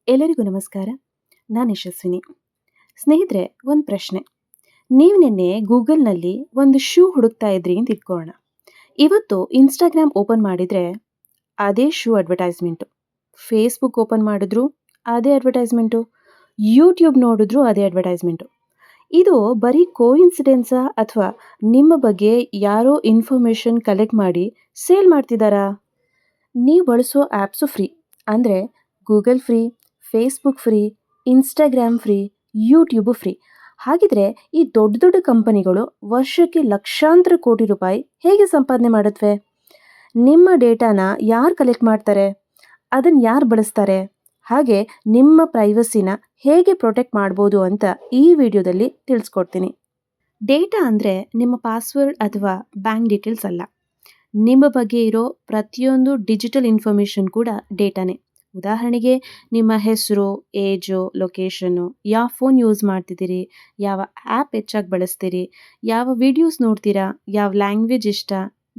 ಎಲ್ಲರಿಗೂ ನಮಸ್ಕಾರ. ನಾನು ಯಶಸ್ವಿನಿ. ಸ್ನೇಹಿತರೆ, ಒಂದು ಪ್ರಶ್ನೆ. ನೀವು ನಿನ್ನೆ ಗೂಗಲ್‌ನಲ್ಲಿ ಒಂದು ಶೂ ಹುಡುಕ್ತಾ ಇದ್ರಿ ಅಂತ ಇಟ್ಕೊಳ್ಳೋಣ. ಇವತ್ತು ಇನ್‌ಸ್ಟಾಗ್ರಾಮ್ ಓಪನ್ ಮಾಡಿದ್ರೆ ಅದೇ ಶೂ ಅಡ್ವರ್ಟೈಸ್‌ಮೆಂಟು. ಫೇಸ್‌ಬುಕ್ ಓಪನ್ ಮಾಡಿದ್ರು ಅದೇ ಅಡ್ವರ್ಟೈಸ್‌ಮೆಂಟು. ಯೂಟ್ಯೂಬ್ ನೋಡಿದ್ರು ಅದೇ ಅಡ್ವರ್ಟೈಸ್‌ಮೆಂಟು. ಇದು ಬರೀ ಕೋಇನ್ಸಿಡೆನ್ಸಾ ಅಥವಾ ನಿಮ್ಮ ಬಗ್ಗೆ ಯಾರೋ ಇನ್ಫಾರ್ಮೇಷನ್ ಕಲೆಕ್ಟ್ ಮಾಡಿ ಸೇಲ್ ಮಾಡ್ತಿದ್ದಾರಾ? ನೀವು ಬಳಸೋ ಆ್ಯಪ್ಸು ಫ್ರೀ. ಅಂದರೆ Google free, Facebook free, Instagram free, YouTube free. ಹಾಗಿದ್ರೆ ಈ ದೊಡ್ಡ ದೊಡ್ಡ ಕಂಪನಿಗಳು ವರ್ಷಕ್ಕೆ ಲಕ್ಷಾಂತರ ಕೋಟಿ ರೂಪಾಯಿ ಹೇಗೆ ಸಂಪಾದನೆ ಮಾಡುತ್ತವೆ? ನಿಮ್ಮ ಡೇಟಾನ ಯಾರು ಕಲೆಕ್ಟ್ ಮಾಡ್ತಾರೆ? ಅದನ್ನು ಯಾರು ಬಳಸ್ತಾರೆ? ಹಾಗೆ ನಿಮ್ಮ ಪ್ರೈವಸಿನ ಹೇಗೆ ಪ್ರೊಟೆಕ್ಟ್ ಮಾಡ್ಬೋದು ಅಂತ ಈ ವಿಡಿಯೋದಲ್ಲಿ ತಿಳಿಸ್ಕೊಡ್ತೀನಿ. ಡೇಟಾ ಅಂದರೆ ನಿಮ್ಮ ಪಾಸ್ವರ್ಡ್ ಅಥವಾ ಬ್ಯಾಂಕ್ ಡೀಟೇಲ್ಸ್ ಅಲ್ಲ. ನಿಮ್ಮ ಬಗ್ಗೆ ಇರೋ ಪ್ರತಿಯೊಂದು ಡಿಜಿಟಲ್ ಇನ್ಫಾರ್ಮೇಷನ್ ಕೂಡ ಡೇಟಾನೇ. ಉದಾಹರಣೆಗೆ ನಿಮ್ಮ ಹೆಸರು, ಏಜು, ಲೊಕೇಶನ್ನು, ಯಾವ ಫೋನ್ ಯೂಸ್ ಮಾಡ್ತಿದ್ದೀರಿ, ಯಾವ ಆ್ಯಪ್ ಹೆಚ್ಚಾಗಿ ಬಳಸ್ತೀರಿ, ಯಾವ ವಿಡಿಯೋಸ್ ನೋಡ್ತೀರಾ, ಯಾವ ಲ್ಯಾಂಗ್ವೇಜ್ ಇಷ್ಟ,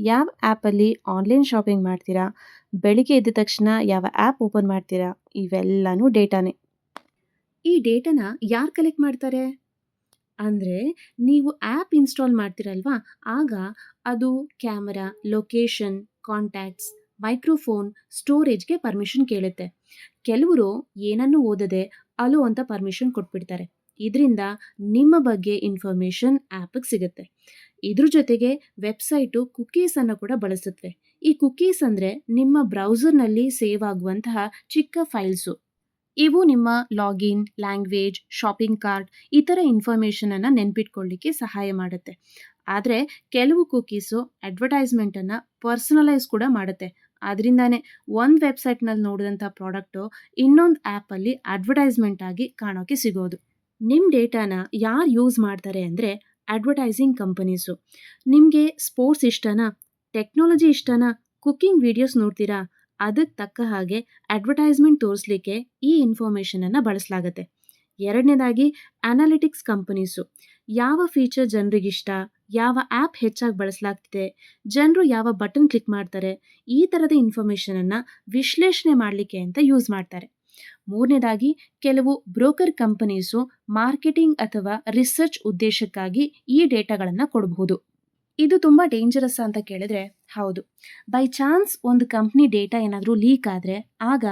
ಯಾವ ಆ್ಯಪಲ್ಲಿ ಆನ್ಲೈನ್ ಶಾಪಿಂಗ್ ಮಾಡ್ತೀರಾ, ಬೆಳಿಗ್ಗೆ ಎದ್ದ ತಕ್ಷಣ ಯಾವ ಆ್ಯಪ್ ಓಪನ್ ಮಾಡ್ತೀರಾ, ಇವೆಲ್ಲನೂ ಡೇಟಾನೇ. ಈ ಡೇಟಾನ ಯಾರು ಕಲೆಕ್ಟ್ ಮಾಡ್ತಾರೆ? ಅಂದರೆ ನೀವು ಆ್ಯಪ್ ಇನ್ಸ್ಟಾಲ್ ಮಾಡ್ತೀರಲ್ವಾ, ಆಗ ಅದು ಕ್ಯಾಮರಾ, ಲೊಕೇಶನ್, ಕಾಂಟ್ಯಾಕ್ಟ್ಸ್, ಮೈಕ್ರೋಫೋನ್, ಸ್ಟೋರೇಜ್ಗೆ ಪರ್ಮಿಷನ್ ಕೇಳುತ್ತೆ. ಕೆಲವರು ಏನನ್ನೂ ಓದದೆ ಅಲೋ ಅಂತ ಪರ್ಮಿಷನ್ ಕೊಟ್ಬಿಡ್ತಾರೆ. ಇದರಿಂದ ನಿಮ್ಮ ಬಗ್ಗೆ ಇನ್ಫಾರ್ಮೇಷನ್ ಆ್ಯಪಿಗೆ ಸಿಗುತ್ತೆ. ಇದ್ರ ಜೊತೆಗೆ ವೆಬ್ಸೈಟು ಕುಕೀಸನ್ನು ಕೂಡ ಬಳಸುತ್ತವೆ. ಈ ಕುಕೀಸ್ ಅಂದರೆ ನಿಮ್ಮ ಬ್ರೌಸರ್ನಲ್ಲಿ ಸೇವ್ ಆಗುವಂತಹ ಚಿಕ್ಕ ಫೈಲ್ಸು. ಇವು ನಿಮ್ಮ ಲಾಗಿನ್, ಲ್ಯಾಂಗ್ವೇಜ್, ಶಾಪಿಂಗ್ ಕಾರ್ಟ್ ಈ ಥರ ಇನ್ಫಾರ್ಮೇಷನನ್ನು ನೆನ್ಪಿಟ್ಕೊಳ್ಳಿಕ್ಕೆ ಸಹಾಯ ಮಾಡುತ್ತೆ. ಆದರೆ ಕೆಲವು ಕುಕೀಸು ಅಡ್ವರ್ಟೈಸ್ಮೆಂಟನ್ನು ಪರ್ಸನಲೈಸ್ ಕೂಡ ಮಾಡುತ್ತೆ. ಅದರಿಂದಾನೇ ಒಂದು ವೆಬ್ಸೈಟ್ನಲ್ಲಿ ನೋಡಿದಂಥ ಪ್ರಾಡಕ್ಟು ಇನ್ನೊಂದು ಆ್ಯಪಲ್ಲಿ ಅಡ್ವರ್ಟೈಸ್ಮೆಂಟ್ ಆಗಿ ಕಾಣೋಕ್ಕೆ ಸಿಗೋದು. ನಿಮ್ಮ ಡೇಟಾನ ಯಾರು ಯೂಸ್ ಮಾಡ್ತಾರೆ ಅಂದರೆ ಅಡ್ವರ್ಟೈಸಿಂಗ್ ಕಂಪನೀಸು. ನಿಮಗೆ ಸ್ಪೋರ್ಟ್ಸ್ ಇಷ್ಟನಾ, ಟೆಕ್ನಾಲಜಿ ಇಷ್ಟನಾ, ಕುಕ್ಕಿಂಗ್ ವಿಡಿಯೋಸ್ ನೋಡ್ತೀರಾ, ಅದಕ್ಕೆ ತಕ್ಕ ಹಾಗೆ ಅಡ್ವರ್ಟೈಸ್ಮೆಂಟ್ ತೋರಿಸ್ಲಿಕ್ಕೆ ಈ ಇನ್ಫಾರ್ಮೇಷನನ್ನು ಬಳಸಲಾಗುತ್ತೆ. ಎರಡನೇದಾಗಿ ಅನಾಲಿಟಿಕ್ಸ್ ಕಂಪನೀಸು. ಯಾವ ಫೀಚರ್ ಜನರಿಗಿಷ್ಟ, ಯಾವ ಆ್ಯಪ್ ಹೆಚ್ಚಾಗಿ ಬಳಸಲಾಗ್ತಿದೆ, ಜನರು ಯಾವ ಬಟನ್ ಕ್ಲಿಕ್ ಮಾಡ್ತಾರೆ, ಈ ಥರದ ಇನ್ಫಾರ್ಮೇಷನನ್ನು ವಿಶ್ಲೇಷಣೆ ಮಾಡಲಿಕ್ಕೆ ಅಂತ ಯೂಸ್ ಮಾಡ್ತಾರೆ. ಮೂರನೇದಾಗಿ ಕೆಲವು ಬ್ರೋಕರ್ ಕಂಪನೀಸು ಮಾರ್ಕೆಟಿಂಗ್ ಅಥವಾ ರಿಸರ್ಚ್ ಉದ್ದೇಶಕ್ಕಾಗಿ ಈ ಡೇಟಾಗಳನ್ನು ಕೊಡಬಹುದು. ಇದು ತುಂಬ ಡೇಂಜರಸ್ ಅಂತ ಕೇಳಿದ್ರೆ ಹೌದು. ಬೈ ಚಾನ್ಸ್ ಒಂದು ಕಂಪ್ನಿ ಡೇಟಾ ಏನಾದರೂ ಲೀಕ್ ಆದರೆ ಆಗ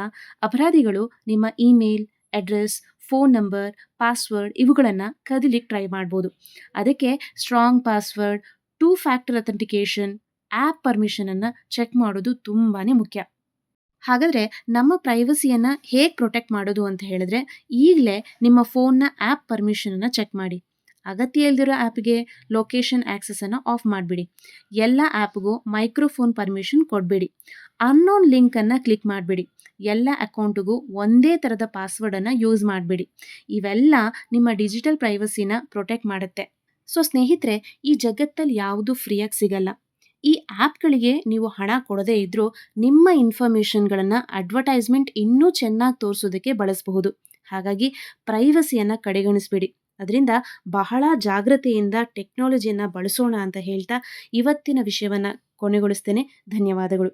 ಅಪರಾಧಿಗಳು ನಿಮ್ಮ email, address, phone number, password ಇವುಗಳನ್ನು ಕದಿಲಿಕ್ಕೆ ಟ್ರೈ ಮಾಡ್ಬೋದು. ಅದಕ್ಕೆ strong password, 2 factor authentication, app ಪರ್ಮಿಷನನ್ನು ಚೆಕ್ ಮಾಡೋದು ತುಂಬಾ ಮುಖ್ಯ. ಹಾಗಾದರೆ ನಮ್ಮ ಪ್ರೈವಸಿಯನ್ನು ಹೇಗೆ ಪ್ರೊಟೆಕ್ಟ್ ಮಾಡೋದು ಅಂತ ಹೇಳಿದ್ರೆ ಈಗಲೇ ನಿಮ್ಮ ಫೋನ್ನ ಆ್ಯಪ್ ಪರ್ಮಿಷನನ್ನು ಚೆಕ್ ಮಾಡಿ. ಅಗತ್ಯ ಇಲ್ದಿರೋ ಆ್ಯಪ್ಗೆ ಲೊಕೇಶನ್ ಆ್ಯಕ್ಸಸನ್ನು ಆಫ್ ಮಾಡಿಬಿಡಿ. ಎಲ್ಲ ಆ್ಯಪ್ಗೂ ಮೈಕ್ರೋಫೋನ್ ಪರ್ಮಿಷನ್ ಕೊಡಬೇಡಿ. ಅನ್ನೋನ್ ಲಿಂಕನ್ನು ಕ್ಲಿಕ್ ಮಾಡಿಬಿಡಿ. ಎಲ್ಲ ಅಕೌಂಟಿಗೂ ಒಂದೇ ಥರದ ಪಾಸ್ವರ್ಡನ್ನು ಯೂಸ್ ಮಾಡಿಬಿಡಿ. ಇವೆಲ್ಲ ನಿಮ್ಮ ಡಿಜಿಟಲ್ ಪ್ರೈವಸಿನ ಪ್ರೊಟೆಕ್ಟ್ ಮಾಡುತ್ತೆ. ಸೊ ಸ್ನೇಹಿತರೆ, ಈ ಜಗತ್ತಲ್ಲಿ ಯಾವುದೂ ಫ್ರೀಯಾಗಿ ಸಿಗಲ್ಲ. ಈ ಆ್ಯಪ್ಗಳಿಗೆ ನೀವು ಹಣ ಕೊಡದೇ ಇದ್ದರೂ ನಿಮ್ಮ ಇನ್ಫಾರ್ಮೇಷನ್ಗಳನ್ನು ಅಡ್ವರ್ಟೈಸ್ಮೆಂಟ್ ಇನ್ನೂ ಚೆನ್ನಾಗಿ ತೋರಿಸೋದಕ್ಕೆ ಬಳಸಬಹುದು. ಹಾಗಾಗಿ ಪ್ರೈವಸಿಯನ್ನು ಕಡೆಗಣಿಸಬೇಡಿ. ಅದರಿಂದ ಬಹಳ ಜಾಗ್ರತೆಯಿಂದ ಟೆಕ್ನಾಲಜಿಯನ್ನು ಬಳಸೋಣ ಅಂತ ಹೇಳ್ತಾ ಇವತ್ತಿನ ವಿಷಯವನ್ನು ಕೊನೆಗೊಳಿಸ್ತೇನೆ. ಧನ್ಯವಾದಗಳು.